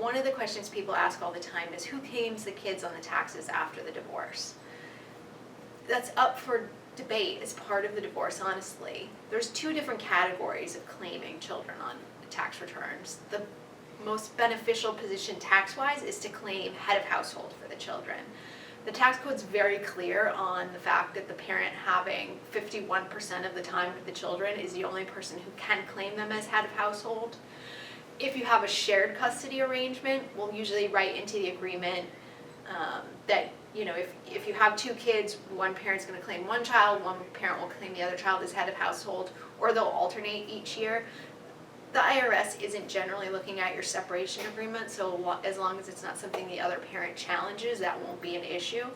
one of the questions people ask all the time is who claims the kids on the taxes after the divorce? That's up for debate as part of the divorce, honestly. There's two different categories of claiming children on tax returns. The most beneficial position tax-wise is to claim head of household for the children. The tax code's very clear on the fact that the parent having 51% of the time with the children is the only person who can claim them as head of household. If you have a shared custody arrangement, we'll usually write into the agreement that, you know, if you have two kids, one parent's going to claim one child, one parent will claim the other child as head of household, or they'll alternate each year. The IRS isn't generally looking at your separation agreement, so as long as it's not something the other parent challenges, that won't be an issue.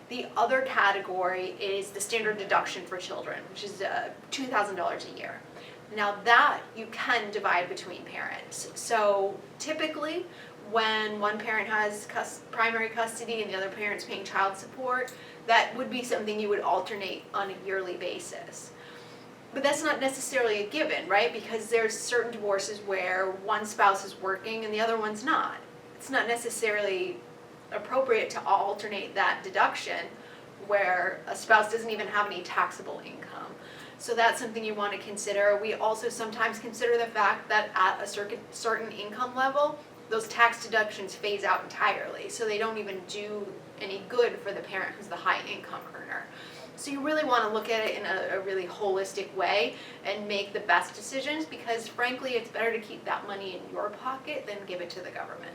The other category is the standard deduction for children, which is $2,000 a year. Now that you can divide between parents. So typically, when one parent has primary custody and the other parent's paying child support, that would be something you would alternate on a yearly basis. But that's not necessarily a given, right? Because there's certain divorces where one spouse is working and the other one's not. It's not necessarily appropriate to alternate that deduction where a spouse doesn't even have any taxable income. So that's something you want to consider. We also sometimes consider the fact that at a certain income level, those tax deductions phase out entirely. So they don't even do any good for the parent who's the high income earner. So you really want to look at it in a really holistic way and make the best decisions, because frankly, it's better to keep that money in your pocket than give it to the government.